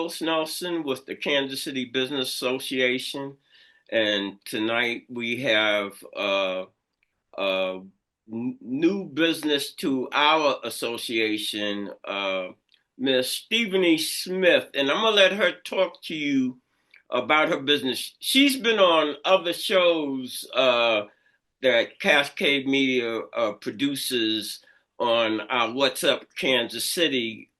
Carlos Nelson with the Kansas City Business Association, and tonight we have new business to our association, Miss Stephanie Smith, and I'm gonna let her talk to you about her business. She's been on other shows that Cascade Media produces on our What's Up Kansas City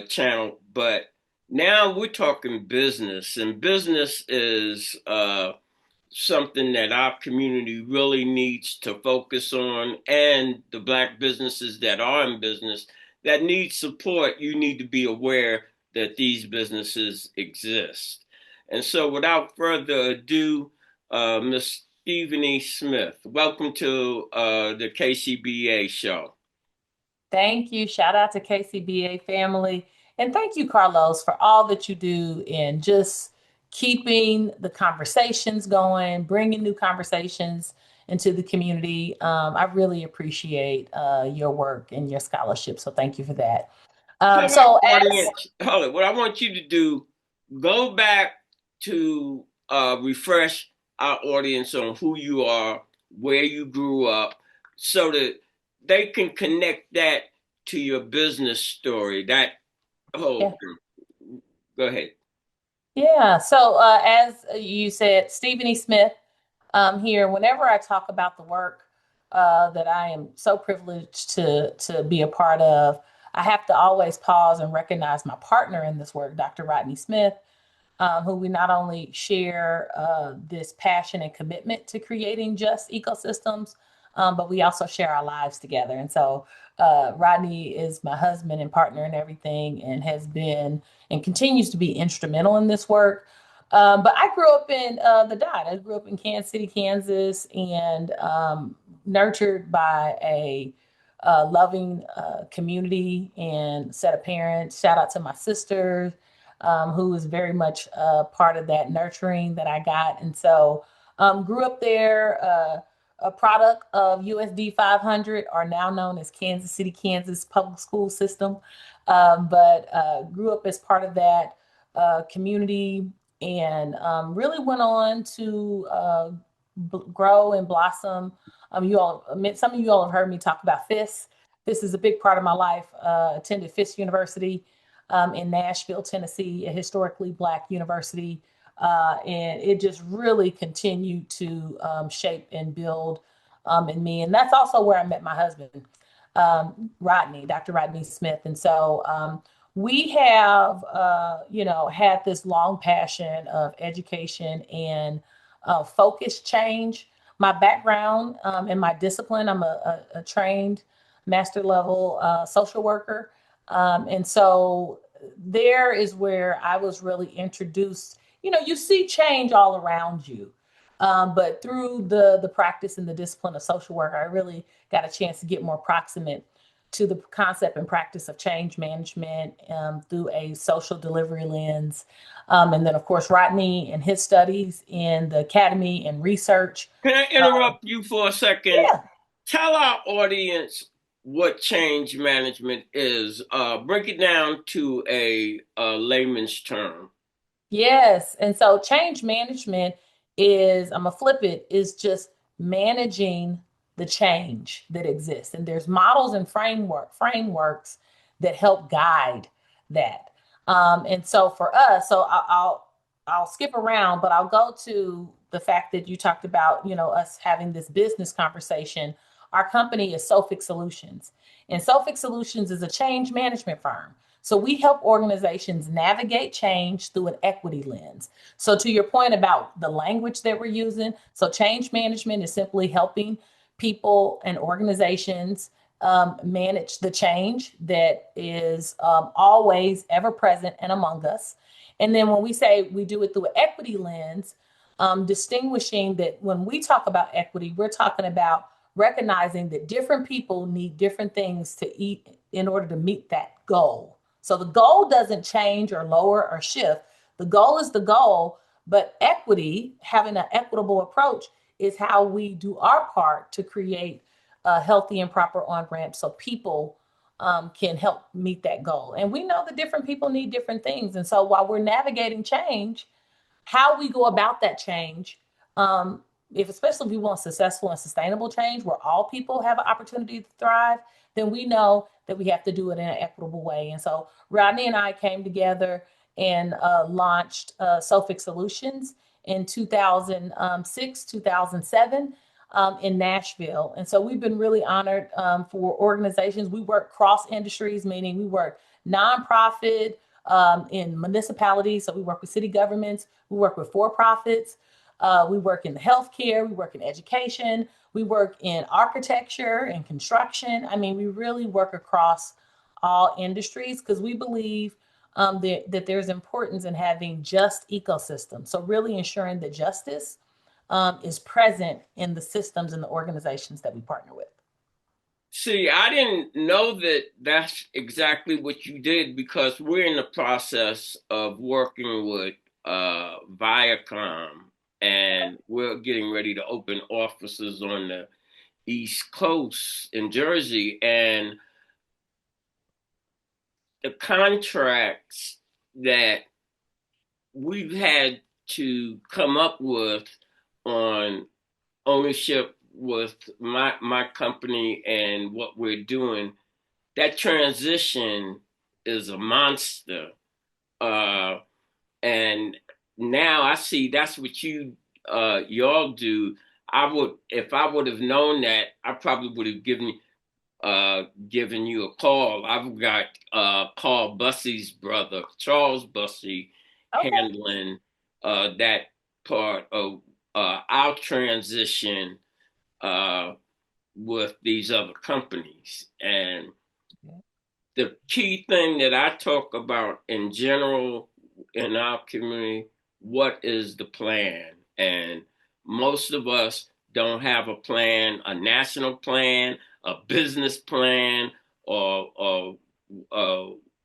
channel, but now we're talking business, and business is something that our community really needs to focus on, and the Black businesses that are in business that need support, you need to be aware that these businesses exist. And so without further ado, Ms. Stephanie Smith, welcome to the KCBA show. Thank you. Shout out to KCBA family. And thank you, Carlos, for all that you do in just keeping the conversations going, bringing new conversations into the community. I really appreciate your work and your scholarship. So thank you for that. Tell our So as audience, hold it, what I want you to do, go back to refresh our audience on who you are, where you grew up, so that they can connect that to your business story. That whole yeah, thing. Go ahead. yeah. So as you said, Stephen E. Smith here, whenever I talk about the work that I am so privileged to be a part of, I have to always pause and recognize my partner in this work, Dr. Rodney Smith, who we not only share this passion and commitment to creating just ecosystems, but we also share our lives together. And so Rodney is my husband and partner and everything, and has been and continues to be instrumental in this work. But I grew up in the dot. I grew up in Kansas City, Kansas, and nurtured by a loving community and set of parents. Shout out to my sister, who is very much part of that nurturing that I got. And so grew up there, a product of USD 500, or now known as Kansas City, Kansas public school system. But grew up as part of that community, and really went on to grow and blossom. Some of you all have heard me talk about FIS. This is a big part of my life. Attended FIS University in Nashville, Tennessee, a historically Black university. And it just really continued to shape and build in me. And that's also where I met my husband, Rodney, Dr. Rodney Smith. And so we have, had this long passion of education and focused change. My background and my discipline, I'm a trained master level social worker. And so there is where I was really introduced. You see change all around you. But through the practice and the discipline of social work, I really got a chance to get more proximate to the concept and practice of change management through a social delivery lens. And then, of course, Rodney and his studies in the academy and research. Can I interrupt you for a second? Yeah. Tell our audience what change management is. Break it down to a layman's term. Yes. And so change management is, I'm gonna flip it, is just managing the change that exists. And there's models and frameworks that help guide that. And so for us, I'll skip around, but I'll go to the fact that you talked about, us having this business conversation. Our company is Sophic Solutions, and Sophic Solutions is a change management firm. So we help organizations navigate change through an equity lens. So to your point about the language that we're using, so change management is simply helping people and organizations manage the change that is always ever present and among us. And then when we say we do it through an equity lens, distinguishing that when we talk about equity, we're talking about recognizing that different people need different things to eat in order to meet that goal. So the goal doesn't change or lower or shift. The goal is the goal, but equity, having an equitable approach, is how we do our part to create a healthy and proper on ramp so people can help meet that goal. And we know that different people need different things. And so while we're navigating change, how we go about that change, um, if especially if we want successful and sustainable change where all people have an opportunity to thrive, then we know that we have to do it in an equitable way. And so Rodney and I came together and launched Sophic Solutions in 2006, 2007 in Nashville. And so we've been really honored for organizations. We work cross industries, meaning we work nonprofit in municipalities. So we work with city governments, we work with for profits, we work in the healthcare, we work in education, we work in architecture and construction. I mean, we really work across all industries because we believe that there's importance in having just ecosystems. So really ensuring that justice is present in the systems and the organizations that we partner with. See, I didn't know that that's exactly what you did because we're in the process of working with Viacom, and we're getting ready to open offices on the East Coast in Jersey. And the contracts that we've had to come up with on ownership with my company and what we're doing, that transition is a monster. Uh, and now I see that's what y'all do. I would, if I would have known that, I probably would have given you a call. I've got Paul Bussey's brother, Charles Bussey, Okay. handling that part of our transition uh, with these other companies. And the key thing that I talk about in general in our community, what is the plan? And most of us don't have a plan, a national plan, a business plan, or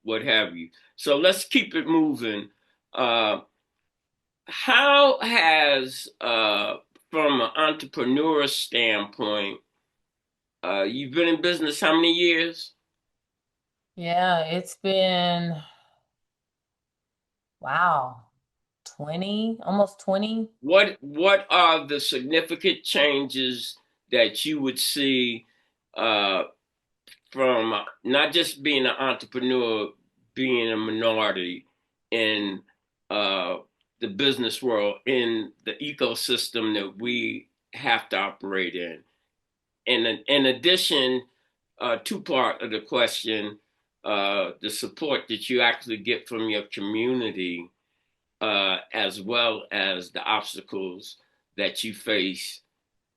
what have you. So let's keep it moving. Uh, how has, from an entrepreneur standpoint, you've been in business how many years? Yeah, it's been, wow, 20, almost 20. What are the significant changes that you would see uh, from not just being an entrepreneur, being a minority in uh, the business world, in the ecosystem that we have to operate in? And in addition, two part of the question, the support that you actually get from your community as well as the obstacles that you face,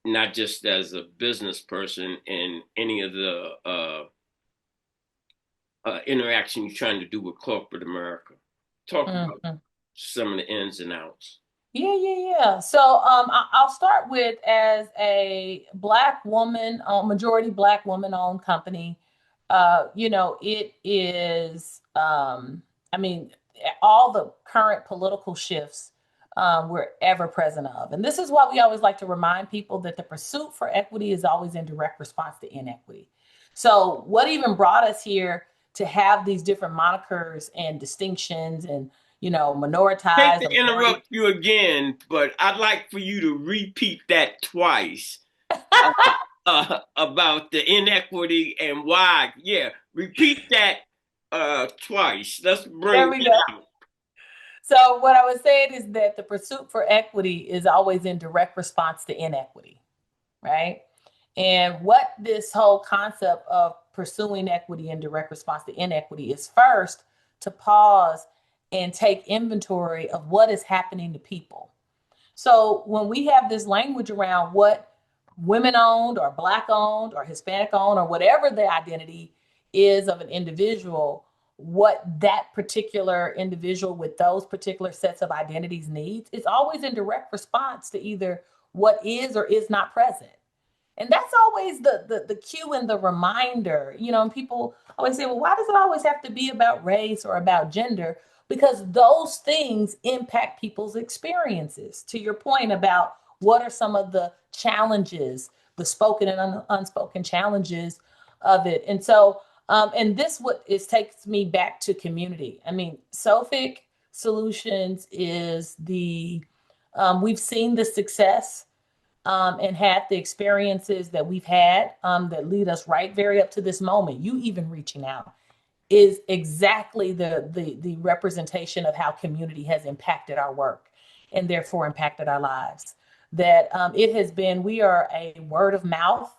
not just as a business person in any of the interaction you're trying to do with corporate America. Talk about Mhm. some of the ins and outs. Yeah. So I'll start with as a Black woman, majority Black woman owned company. It is, I mean, all the current political shifts we're ever present of. And this is why we always like to remind people that the pursuit for equity is always in direct response to inequity. So, what even brought us here to have these different monikers and distinctions and Hate minoritized to or minority. interrupt you again, but I'd like for you to repeat that twice uh, about the inequity and why. Yeah, repeat that twice. Let's There bring we it go. out. So what I was saying is that the pursuit for equity is always in direct response to inequity, right? And what this whole concept of pursuing equity in direct response to inequity is first to pause and take inventory of what is happening to people. So when we have this language around what women owned or Black owned or Hispanic owned or whatever the identity is of an individual, what that particular individual with those particular sets of identities needs, it's always in direct response to either what is or is not present. And that's always the cue and the reminder, and people always say, well, why does it always have to be about race or about gender? Because those things impact people's experiences. To your point about what are some of the challenges, the spoken and unspoken challenges of it. And so And this what is takes me back to community. I mean, Sophic Solutions is the we've seen the success and had the experiences that we've had that lead us right very up to this moment. You even reaching out is exactly the representation of how community has impacted our work and therefore impacted our lives. That it has been, we are a word of mouth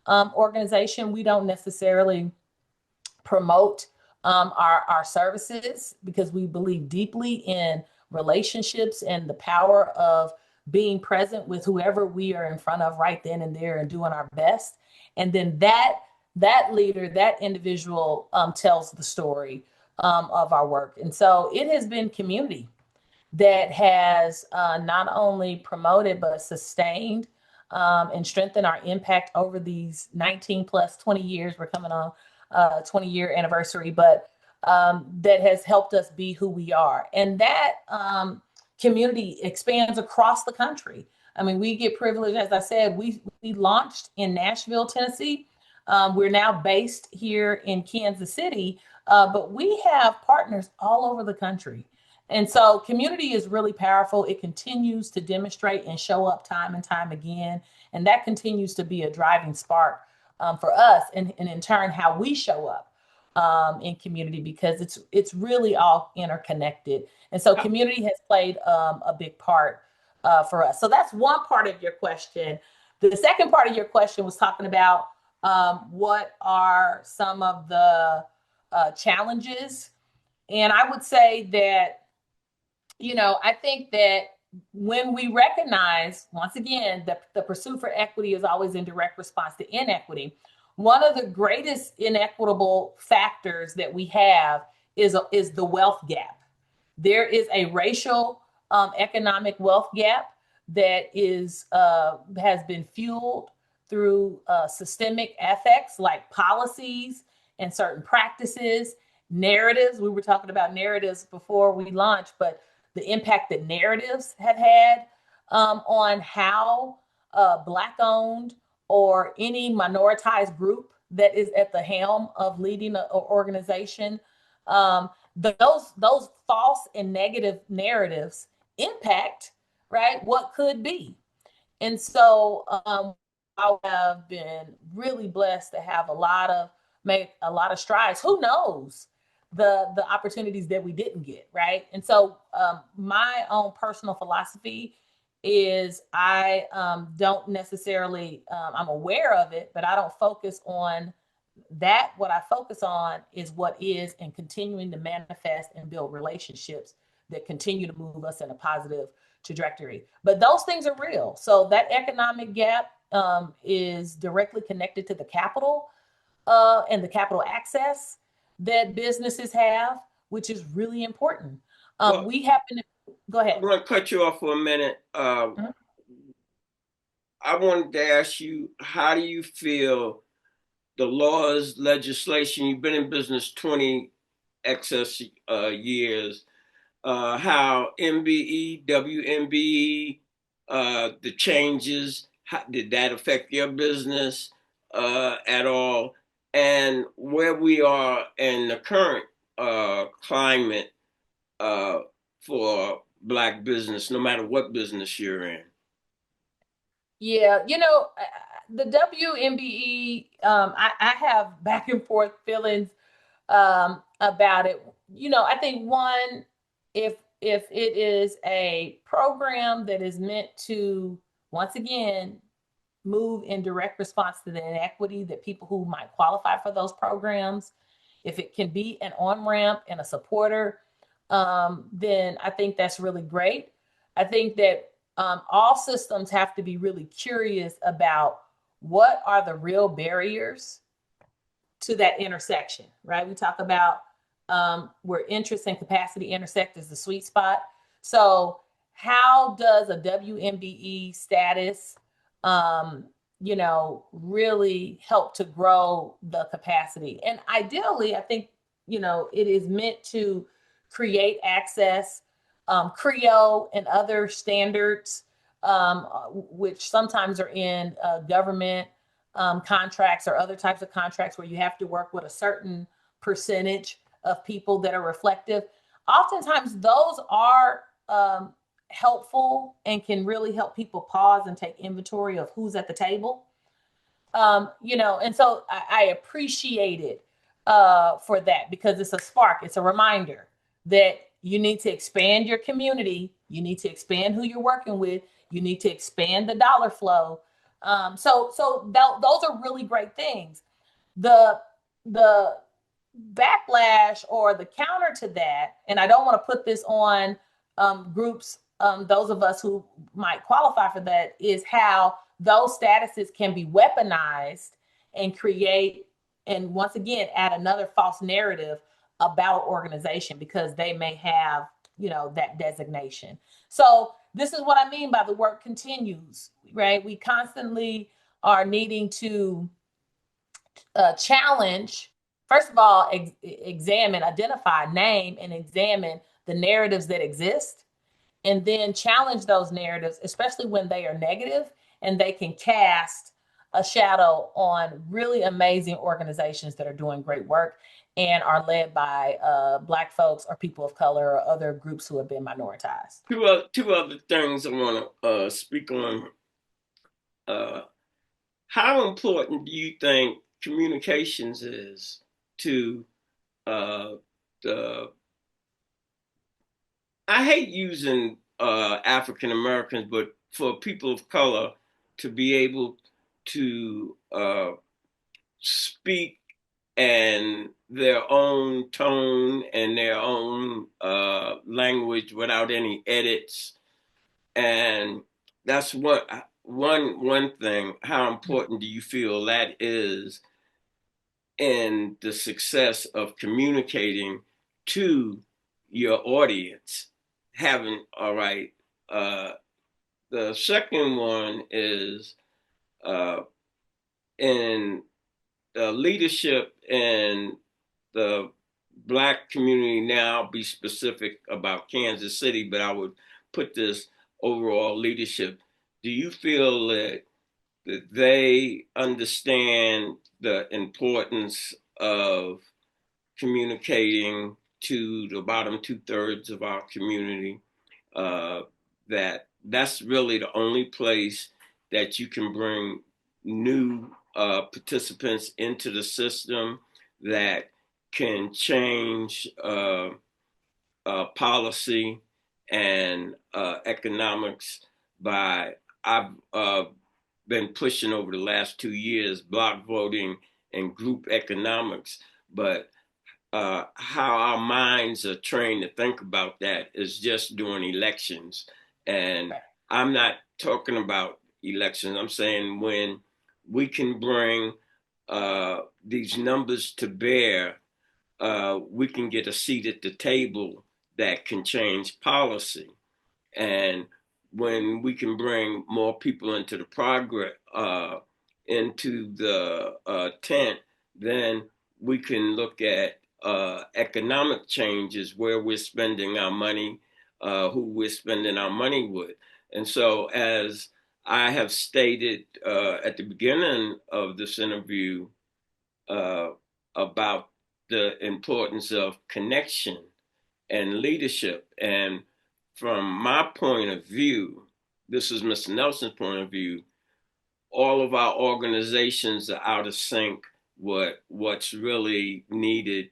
organization. We don't necessarily promote our services because we believe deeply in relationships and the power of being present with whoever we are in front of right then and there and doing our best. And then that leader, that individual tells the story of our work. And so it has been community that has not only promoted but sustained and strengthened our impact over these 19 plus 20 years. We're coming on 20-year anniversary, but that has helped us be who we are. And that community expands across the country. I mean, we get privileged, as I said, we launched in Nashville, Tennessee. We're now based here in Kansas City, but we have partners all over the country. And so community is really powerful. It continues to demonstrate and show up time and time again. And that continues to be a driving spark for us and in turn how we show up in community because it's really all interconnected. And so community has played a big part for us. So that's one part of your question. The second part of your question was talking about what are some of the challenges. And I would say that I think that when we recognize, once again, that the pursuit for equity is always in direct response to inequity, one of the greatest inequitable factors that we have is the wealth gap. There is a racial economic wealth gap that has been fueled through systemic effects like policies and certain practices, narratives. We were talking about narratives before we launched, but the impact that narratives have had on how Black owned or any minoritized group that is at the helm of leading an organization. Those false and negative narratives impact, right, what could be. And so I have been really blessed to have make a lot of strides. Who knows the opportunities that we didn't get, right? And so my own personal philosophy is I don't necessarily, I'm aware of it, but I don't focus on that. What I focus on is what is and continuing to manifest and build relationships that continue to move us in a positive trajectory. But those things are real. So that economic gap is directly connected to the capital and the capital access that businesses have, which is really important. Well, We happen to go ahead. I'm going to cut you off for a minute. Mhm. I wanted to ask you, how do you feel the laws, legislation, you've been in business 20 excess years, how MBE, WMBE, the changes, how, did that affect your business at all? And where we are in the current climate uh, for Black business, no matter what business you're in. Yeah, the WMBE, I have back and forth feelings about it. I think one, if it is a program that is meant to once again move in direct response to the inequity that people who might qualify for those programs, if it can be an on ramp and a supporter, then I think that's really great. I think that all systems have to be really curious about what are the real barriers to that intersection, right? We talk about where interest and capacity intersect is the sweet spot. So, how does a WMBE status, really help to grow the capacity? And ideally, I think, it is meant to create access, CREO and other standards, which sometimes are in government contracts or other types of contracts where you have to work with a certain percentage of people that are reflective. Oftentimes, those are helpful and can really help people pause and take inventory of who's at the table. And so I appreciate it for that because it's a spark, it's a reminder that you need to expand your community, you need to expand who you're working with, you need to expand the dollar flow. Those are really great things. The backlash or the counter to that, and I don't want to put this on groups, those of us who might qualify for that, is how those statuses can be weaponized and create, and once again, add another false narrative about organization because they may have, that designation. So this is what I mean by the work continues, right? We constantly are needing to challenge, first of all, examine, identify, name, and examine the narratives that exist, and then challenge those narratives, especially when they are negative and they can cast a shadow on really amazing organizations that are doing great work and are led by Black folks or people of color or other groups who have been minoritized. Two other things I want to speak on. Uh, how important do you think communications is to the I hate using African Americans, but for people of color to be able to speak and their own tone and their own language without any edits, and that's one thing. How important do you feel that is in the success of communicating to your audience? Having all right. Uh, the second one is uh, in the leadership in the Black community. Now, I'll be specific about Kansas City, but I would put this overall leadership. Do you feel that they understand the importance of communicating to the bottom two-thirds of our community, uh, that's really the only place that you can bring new participants into the system that can change policy and economics by I've been pushing over the last 2 years block voting and group economics, but how our minds are trained to think about that is just during elections. And I'm not talking about elections. I'm saying when we can bring these numbers to bear, we can get a seat at the table that can change policy. And when we can bring more people into the progress, into the tent, then we can look at economic changes where we're spending our money, who we're spending our money with. And so, as I have stated at the beginning of this interview uh, about the importance of connection and leadership. And from my point of view, this is Mr. Nelson's point of view, all of our organizations are out of sync with what's really needed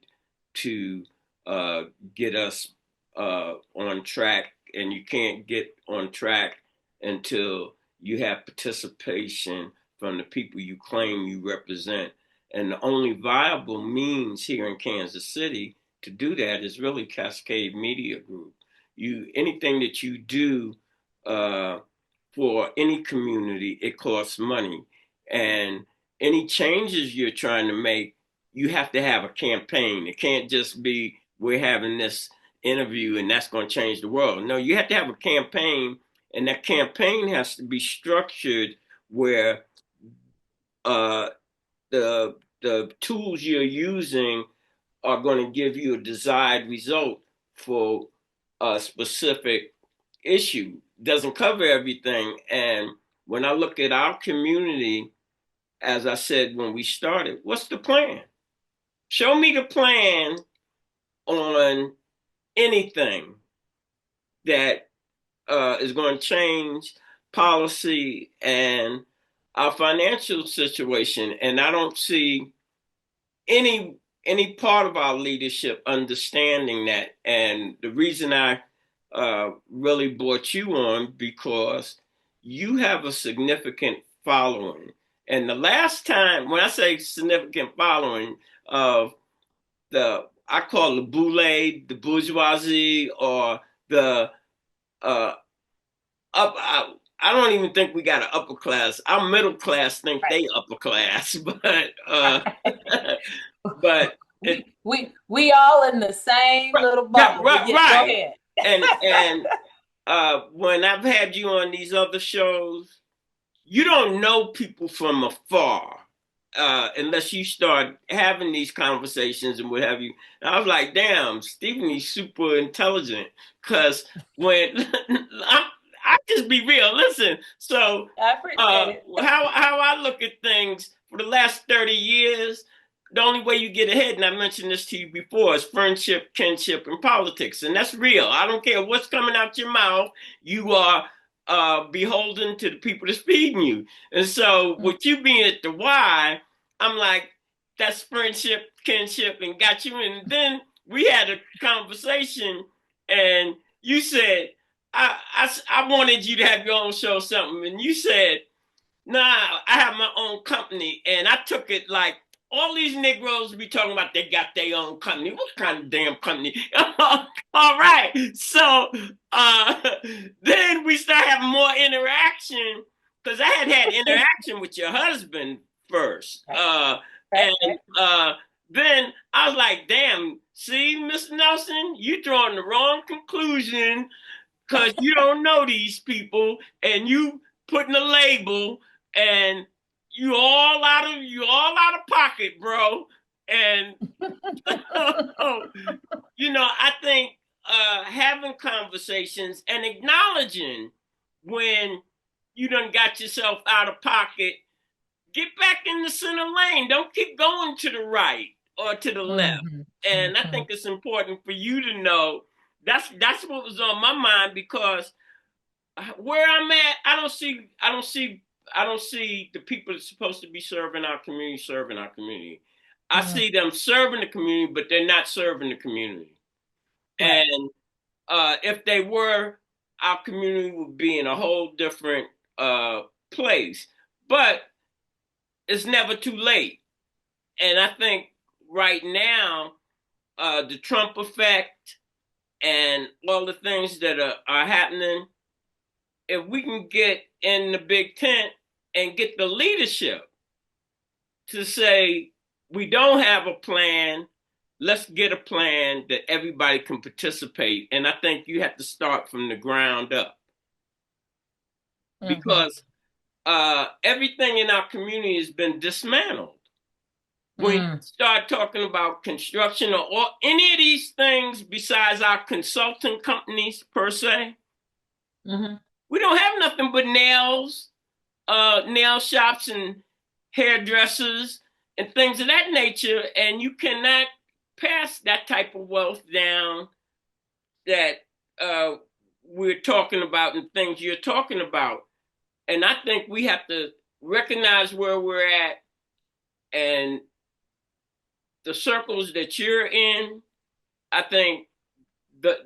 to uh, get us on track. And you can't get on track until you have participation from the people you claim you represent. And the only viable means here in Kansas City to do that is really Cascade Media Group. Anything that you do uh, for any community, it costs money. And any changes you're trying to make, you have to have a campaign. It can't just be we're having this interview and that's going to change the world. No, you have to have a campaign, and that campaign has to be structured where uh, the tools you're using are going to give you a desired result for a specific issue. Doesn't cover everything. And when I look at our community, as I said when we started, what's the plan? Show me the plan on anything that is going to change policy and our financial situation. And I don't see any any part of our leadership understanding that. And the reason I really brought you on because you have a significant following. And the last time, when I say significant following of I call the boule, the bourgeoisie, or the uh, I don't even think we got an upper class. Our middle class think Right. they upper class, but it, We all in the same little yeah, bubble. But right, yeah, go right. ahead. And when I've had you on these other shows, you don't know people from afar unless you start having these conversations and what have you. And I was like, damn, Stephenie's super intelligent. Because when I just be real, listen. So I appreciate it. how I look at things for the last 30 years, the only way you get ahead, and I mentioned this to you before, is friendship, kinship, and politics. And that's real. I don't care what's coming out your mouth. You are beholden to the people that's feeding you. And so Mm. with you being at the Y, I'm like, that's friendship, kinship, and got you. And then we had a conversation, and you said, I wanted you to have your own show, or something. And you said, nah, I have my own company. And I took it like, all these Negroes be talking about they got their own company. What kind of damn company? All right. So uh, then we start having more interaction because I had interaction with your husband first. Right, right, And right. uh, then I was like, damn, see, Mr. Nelson, you drawing the wrong conclusion because you don't know these people and you putting a label and you all out of pocket, bro. And I think having conversations and acknowledging when you done got yourself out of pocket, get back in the center lane. Don't keep going to the right or to the left. Mm-hmm, And I mm-hmm, think it's important for you to know that's what was on my mind because where I'm at, I don't see the people that's supposed to be serving our community serving our community. I mm-hmm. see them serving the community, but they're not serving the community. Right. And if they were, our community would be in a whole different place. But it's never too late. And I think right now, the Trump effect and all the things that are happening, if we can get in the big tent and get the leadership to say, we don't have a plan, let's get a plan that everybody can participate. And I think you have to start from the ground up Mm-hmm, because everything in our community has been dismantled. When you mm, start talking about construction or any of these things besides our consulting companies per se, mm-hmm. we don't have nothing but nail shops and hairdressers and things of that nature, and you cannot pass that type of wealth down that uh, we're talking about and things you're talking about. And I think we have to recognize where we're at and the circles that you're in. I think that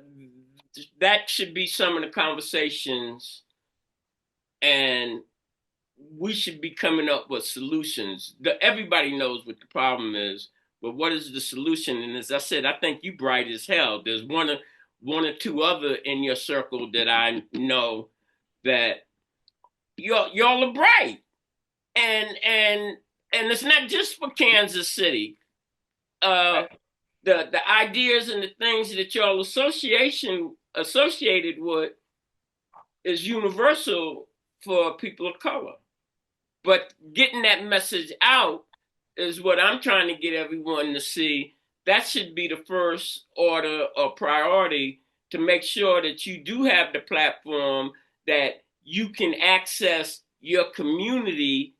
that should be some of the conversations, and we should be coming up with solutions. Everybody knows what the problem is, but what is the solution? And as I said, I think you bright as hell. There's one or two other in your circle that I know that y'all are bright, and it's not just for Kansas City. Uh, Right. the ideas and the things that y'all associated with is universal for people of color. But getting that message out is what I'm trying to get everyone to see. That should be the first order or priority to make sure that you do have the platform that you can access your community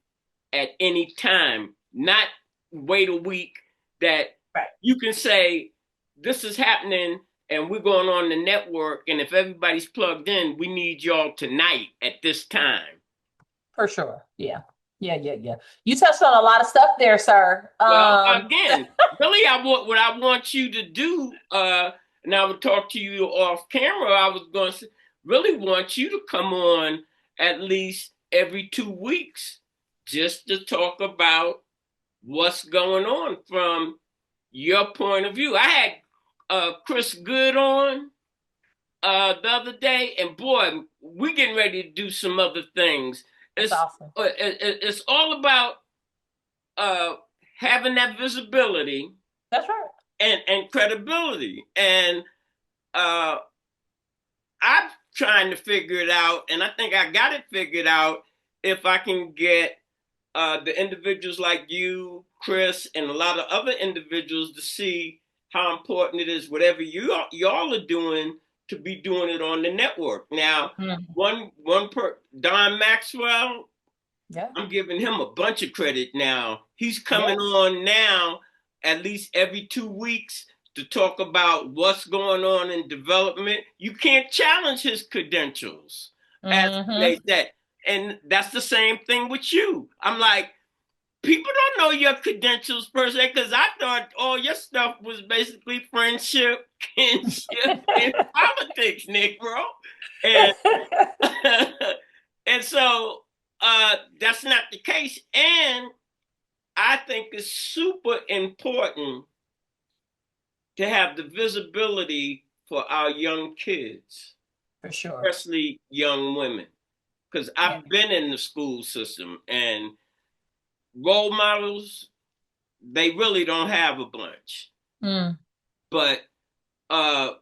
at any time, not wait a week, that Right. you can say, this is happening and we're going on the network. And if everybody's plugged in, we need y'all tonight at this time. For sure. Yeah. Yeah, yeah, yeah. You touched on a lot of stuff there, sir. Well, again, really, what I want you to do, and I would talk to you off camera. I was going to really want you to come on at least every 2 weeks, just to talk about what's going on from your point of view. I had Chris Good on the other day, and boy, we're getting ready to do some other things. That's It's awesome. it's all about uh, having that visibility That's right. and credibility. And uh, I'm trying to figure it out, and I think I got it figured out if I can get the individuals like you, Chris, and a lot of other individuals to see how important it is, whatever y'all are doing, to be doing it on the network. Now, Mhm. Don Maxwell, Yeah. I'm giving him a bunch of credit now. He's coming Yes. on now at least every 2 weeks to talk about what's going on in development. You can't challenge his credentials, as they Hmm. said. And that's the same thing with you. I'm like, people don't know your credentials per se, because I thought all your stuff was basically friendship, kinship, and politics, Nick, bro. And and so that's not the case. And I think it's super important to have the visibility for our young kids, For sure. especially young women, because Yeah. I've been in the school system and role models, they really don't have a bunch. Mm. But uh,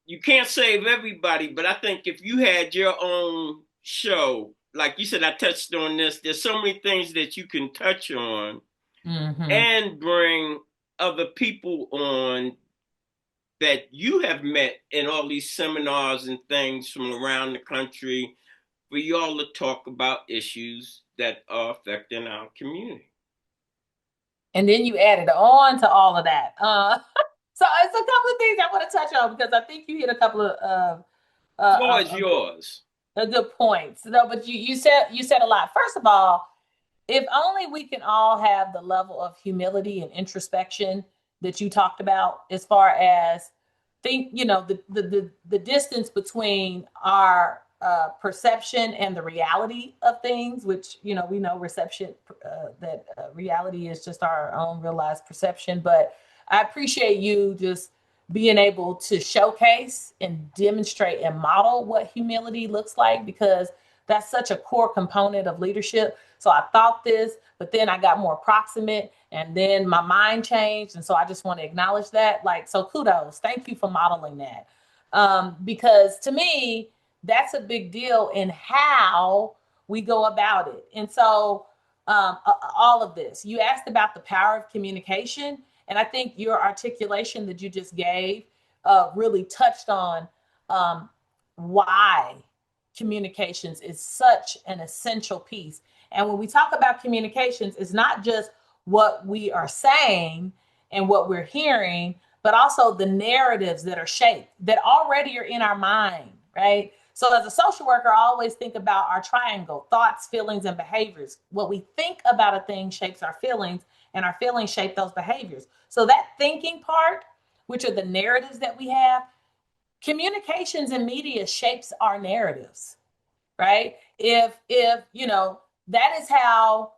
you can't save everybody. But I think if you had your own show, like you said, I touched on this, there's so many things that you can touch on Hmm. and bring other people on that you have met in all these seminars and things from around the country, for y'all to talk about issues that are affecting our community. And then you added on to all of that. So it's a couple of things I want to touch on because I think you hit a couple Floor is of yours. good points. No, but you said a lot. First of all, if only we can all have the level of humility and introspection that you talked about, as far as think, the distance between our perception and the reality of things, which we know reception that reality is just our own realized perception. But I appreciate you just being able to showcase and demonstrate and model what humility looks like, because that's such a core component of leadership. So I thought this, but then I got more proximate and then my mind changed. And so I just want to acknowledge that. Like, so kudos. Thank you for modeling that. Because to me, that's a big deal in how we go about it. And so, all of this, you asked about the power of communication. And I think your articulation that you just gave really touched on um, why communications is such an essential piece. And when we talk about communications, it's not just what we are saying and what we're hearing, but also the narratives that are shaped, that already are in our mind, right? So, as a social worker, I always think about our triangle: thoughts, feelings, and behaviors. What we think about a thing shapes our feelings, and our feelings shape those behaviors. So, that thinking part, which are the narratives that we have, communications and media shapes our narratives, right? If that is how,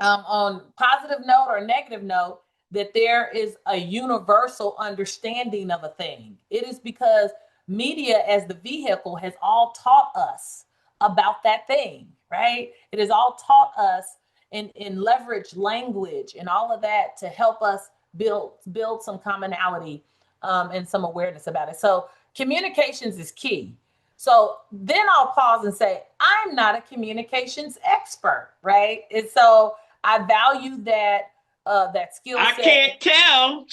on positive note or negative note, that there is a universal understanding of a thing. It is because media, as the vehicle, has all taught us about that thing, right? It has all taught us in leverage language and all of that to help us build some commonality, and some awareness about it. So communications is key. So then I'll pause and say, I'm not a communications expert, right? And so I value that skill I set. can't tell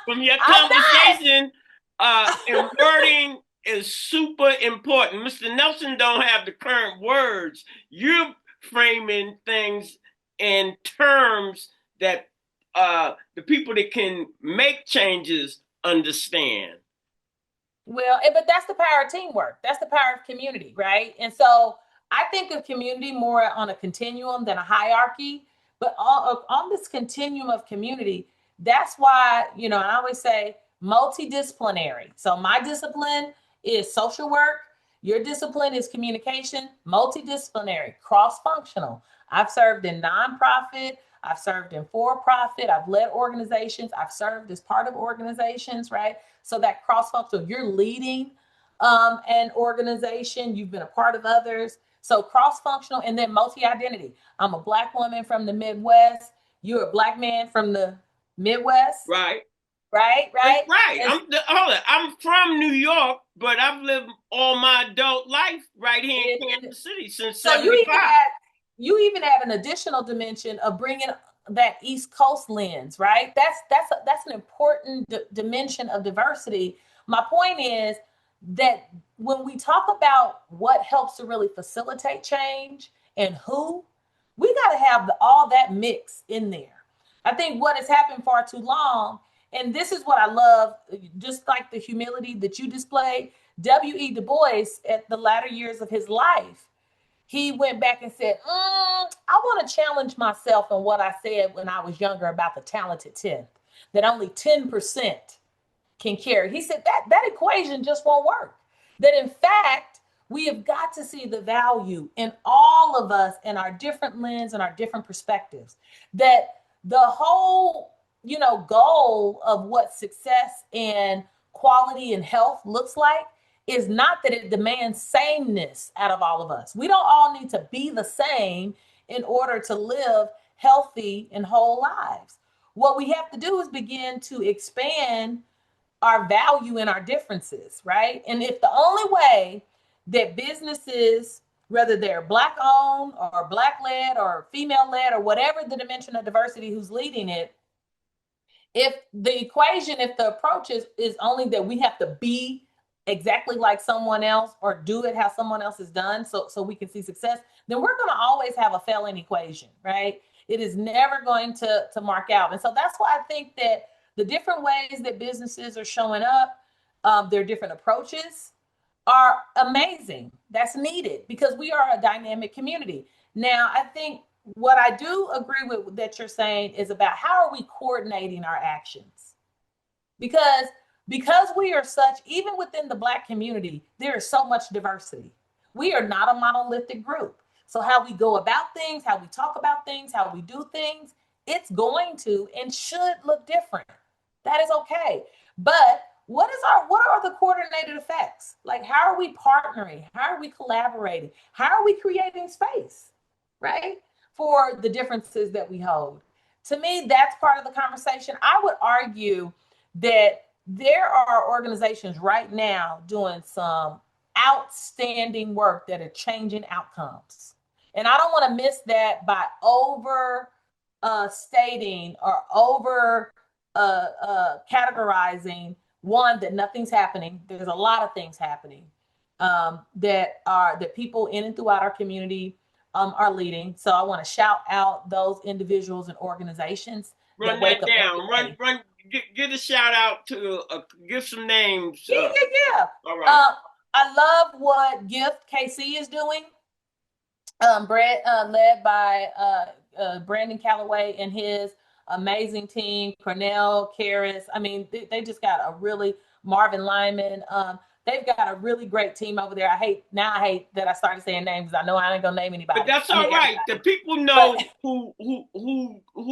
from your I'm not. conversation, and wording is super important. Mr. Nelson don't have the current words. You're framing things in terms that the people that can make changes understand. Well, but that's the power of teamwork. That's the power of community, right? And so I think of community more on a continuum than a hierarchy. But on this continuum of community, that's why, I always say multidisciplinary. So my discipline is social work. Your discipline is communication, multidisciplinary, cross-functional. I've served in nonprofit. I've served in for-profit. I've led organizations. I've served as part of organizations, right? So that cross-functional, you're leading an organization, you've been a part of others. So cross-functional, and then multi-identity. I'm a Black woman from the Midwest. You're a Black man from the Midwest. Right. Right. Right. I'm from New York, but I've lived all my adult life right here in Kansas City since so you even 75. add you even add an additional dimension of bringing that East Coast lens, right? That's an important dimension of diversity. My point is that when we talk about what helps to really facilitate change and who, we got to have all that mix in there. I think what has happened far too long, and this is what I love, just like the humility that you displayed, W.E. Du Bois at the latter years of his life, he went back and said, I want to challenge myself on what I said when I was younger about the talented 10th, that only 10% can carry. He said that equation just won't work. That in fact, we have got to see the value in all of us and our different lens and our different perspectives. That the whole, goal of what success and quality and health looks like is not that it demands sameness out of all of us. We don't all need to be the same in order to live healthy and whole lives. What we have to do is begin to expand our value in our differences, right? And if the only way that businesses, whether they're Black owned or Black led or female led or whatever the dimension of diversity who's leading it, if the approach is only that we have to be exactly like someone else or do it how someone else has done so we can see success, then we're going to always have a failing equation, right? It is never going to mark out. And so that's why I think that the different ways that businesses are showing up, their different approaches are amazing. That's needed because we are a dynamic community. Now, I think what I do agree with that you're saying is about how are we coordinating our actions? Because we are such, even within the Black community, there is so much diversity. We are not a monolithic group. So how we go about things, how we talk about things, how we do things, it's going to and should look different. That is okay. But what are the coordinated effects? Like, how are we partnering? How are we collaborating? How are we creating space, right? For the differences that we hold. To me, that's part of the conversation. I would argue that there are organizations right now doing some outstanding work that are changing outcomes. And I don't want to miss that by over stating or over categorizing one that nothing's happening. There's a lot of things happening that people in and throughout our community are leading. So I want to shout out those individuals and organizations Run that that wake up down. every day. Get a shout out to, give some names. Yeah. All right. I love what Gift KC is doing. Led by Brandon Calloway and his amazing team, Cornell, Karras. I mean, they just got a really Marvin Lyman. They've got a really great team over there. I hate that I started saying names. I know I ain't gonna name anybody. But that's all right. The people know who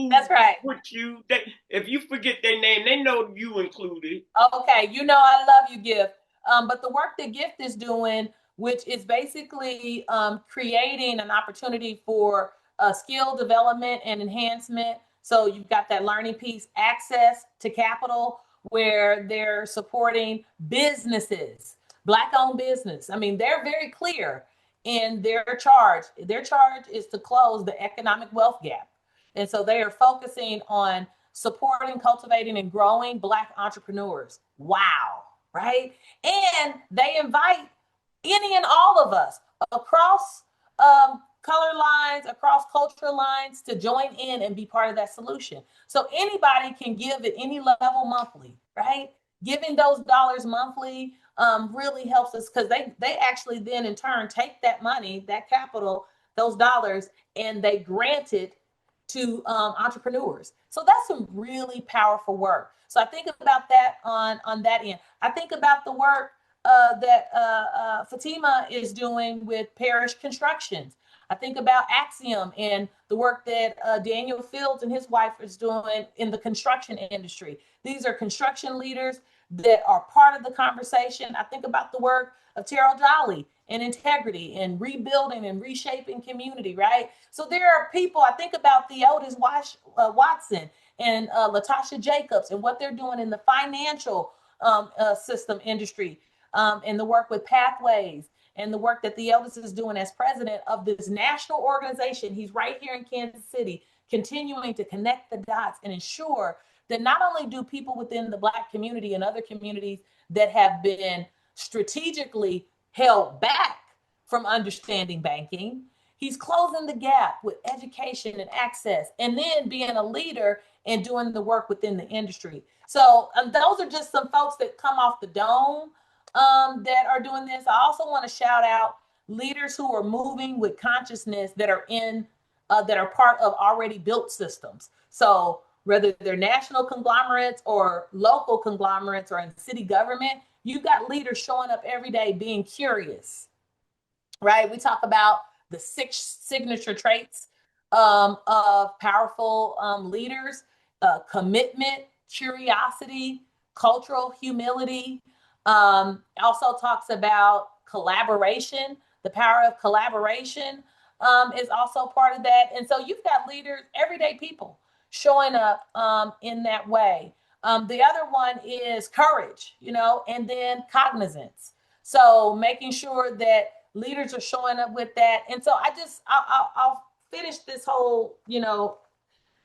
that's right. Put you. If you forget their name, they know you included. Okay, I love you, Gift. But the work that Gift is doing, which is basically creating an opportunity for skill development and enhancement. So you've got that learning piece, access to capital, where they're supporting businesses, Black-owned business. I mean, they're very clear in their charge. Their charge is to close the economic wealth gap. And so they are focusing on supporting, cultivating, and growing Black entrepreneurs. Wow, right? And they invite any and all of us across color lines, across cultural lines to join in and be part of that solution. So anybody can give at any level monthly, right? Giving those dollars monthly really helps us because they actually then in turn take that money, that capital, those dollars, and they grant it to entrepreneurs. So that's some really powerful work. So I think about that on that end. I think about the work that Fatima is doing with parish constructions. I think about Axiom and the work that Daniel Fields and his wife is doing in the construction industry. These are construction leaders that are part of the conversation. I think about the work of Terrell Jolly and integrity and rebuilding and reshaping community, right? So there are people, I think about Theotis Watson and Latasha Jacobs and what they're doing in the financial system industry and the work with Pathways and the work that Theotis is doing as president of this national organization. He's right here in Kansas City, continuing to connect the dots and ensure that not only do people within the Black community and other communities that have been strategically held back from understanding banking, he's closing the gap with education and access, and then being a leader and doing the work within the industry. So those are just some folks that come off the dome that are doing this. I also want to shout out leaders who are moving with consciousness that are in that are part of already built systems. So whether they're national conglomerates or local conglomerates or in city government, you've got leaders showing up every day being curious, right? We talk about the 6 signature traits of powerful leaders: commitment, curiosity, cultural humility. Also talks about collaboration. The power of collaboration is also part of that. And so you've got leaders, everyday people showing up in that way. The other one is courage, and then cognizance. So making sure that leaders are showing up with that. And so I'll finish this whole,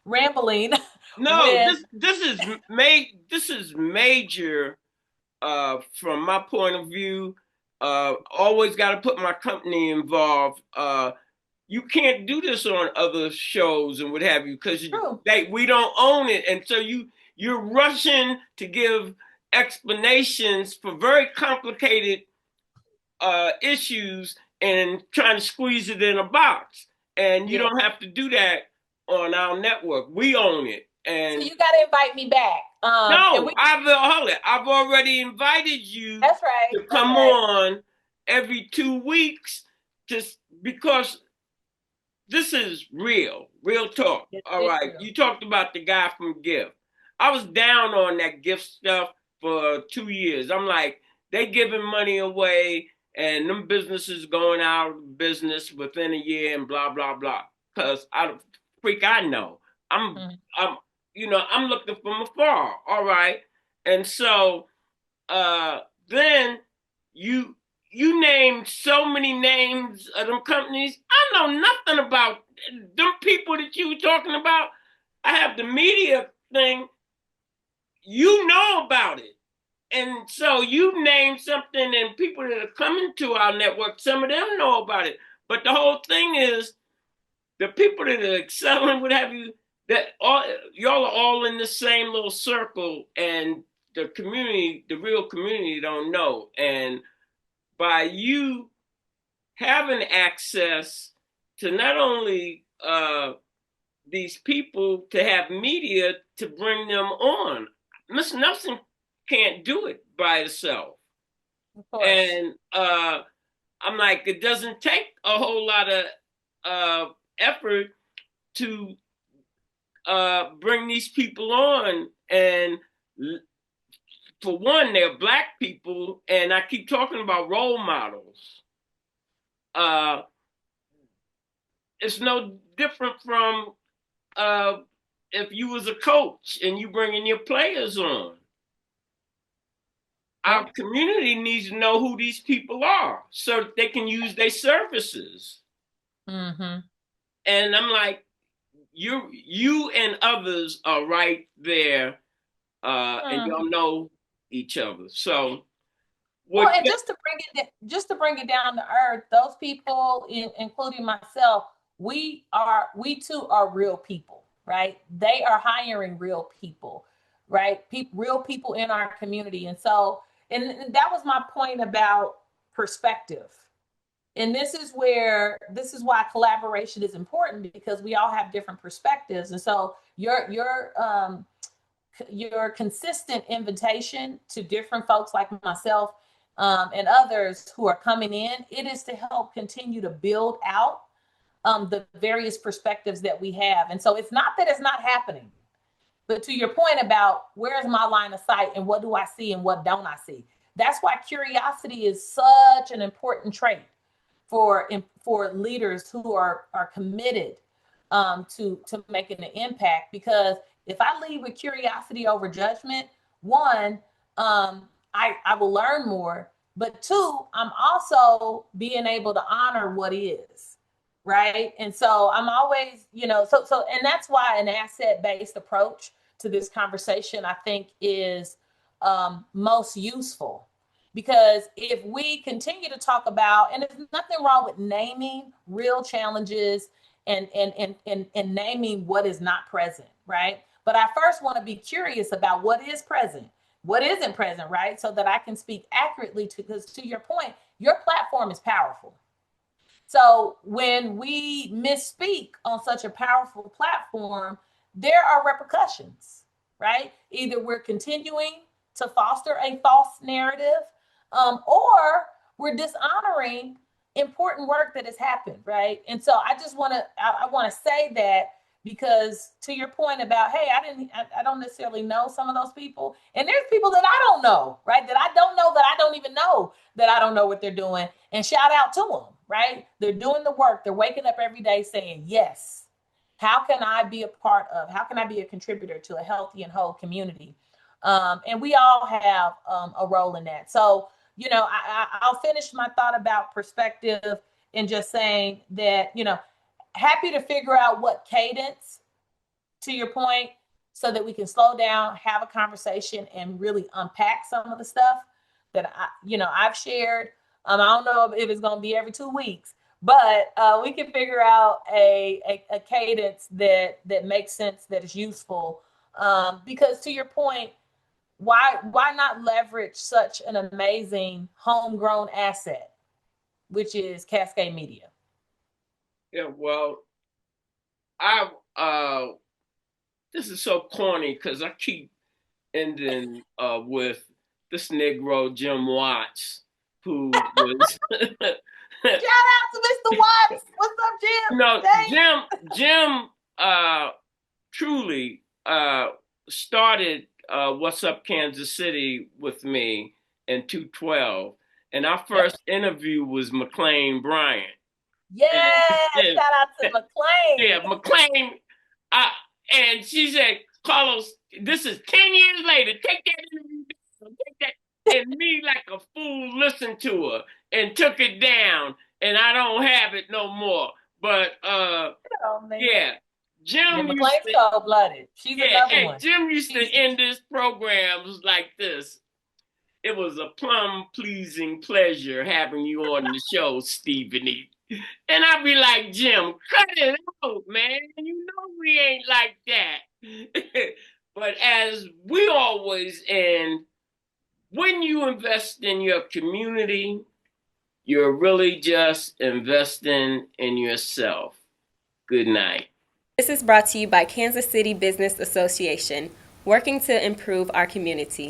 rambling No, with. this is major from my point of view. Always got to put my company involved. You can't do this on other shows and what have you because we don't own it, and so you're rushing to give explanations for very complicated issues and trying to squeeze it in a box. And you don't have to do that on our network. We own it. And so you got to invite me back. No, I've already invited you That's right. to come on every 2 weeks just because this is real talk. All right. You talked about the guy from Gift. I was down on that Gift stuff for 2 years. I'm like, they giving money away and them businesses going out of business within a year and blah, blah, blah. Because I know. I'm looking from afar. All right. And so then you named so many names of them companies. I know nothing about them people that you were talking about. I have the media thing. You know about it. And so you name something and people that are coming to our network, some of them know about it. But the whole thing is the people that are excelling, what have you, that y'all are all in the same little circle and the community, the real community don't know. And by you having access to not only these people to have media to bring them on, Miss Nelson can't do it by herself. And I'm like, it doesn't take a whole lot of effort to bring these people on. And for one, they're Black people, and I keep talking about role models. It's no different from if you was a coach and you bringing your players on. Our community needs to know who these people are so that they can use their services. And I'm like, you and others are right there, and y'all know each other. So Well, what and just to bring it down to earth, those people, including myself, we too are real people, right? They are hiring real people, right? Real people in our community, and so, and that was my point about perspective. And this is why collaboration is important, because we all have different perspectives, and so your consistent invitation to different folks like myself, and others who are coming in, it is to help continue to build out the various perspectives that we have. And so it's not that it's not happening, but to your point about where's my line of sight and what do I see and what don't I see, that's why curiosity is such an important trait for leaders who are committed to making an impact. Because if I lead with curiosity over judgment, one, I will learn more, but two, I'm also being able to honor what is, right? And so I'm always, and that's why an asset-based approach to this conversation, I think, is most useful. Because if we continue to talk about, and there's nothing wrong with naming real challenges and naming what is not present, right? But I first want to be curious about what is present, what isn't present, right? So that I can speak accurately to, because to your point, your platform is powerful. So when we misspeak on such a powerful platform, there are repercussions, right? Either we're continuing to foster a false narrative, or we're dishonoring important work that has happened, right? And so I want to say that, because to your point about, hey, I don't necessarily know some of those people, and there's people that I don't know, right? That I don't know, that I don't even know, that I don't know what they're doing, and shout out to them, right? They're doing the work. They're waking up every day saying, yes, how can I be a part of, how can I be a contributor to a healthy and whole community? And we all have a role in that. So, I'll finish my thought about perspective in just saying that, happy to figure out what cadence, to your point, so that we can slow down, have a conversation, and really unpack some of the stuff that I've shared. I don't know if it's going to be every 2 weeks, but we can figure out a cadence that makes sense, that is useful. Because to your point, why not leverage such an amazing homegrown asset, which is Cascade Media? Yeah, well, I this is so corny because I keep ending with this Negro Jim Watts, who was Shout out to Mr. Watts. What's up, Jim? Jim truly started What's Up Kansas City with me in 2012, and our first interview was McLean Bryant. Yeah, and, shout out to McLean. Yeah, McLean. And she said, Carlos, this is 10 years later. Take that interview down. Take that. And me, like a fool, listened to her and took it down. And I don't have it no more. But yeah, Jim McLean's cold blooded. She's another one. Jim used to end his programs like this. It was a plum pleasing pleasure having you on the show, Stephanie. And I'd be like, Jim, cut it out, man. You know we ain't like that. But as we always end, when you invest in your community, you're really just investing in yourself. Good night. This is brought to you by Kansas City Business Association, working to improve our community.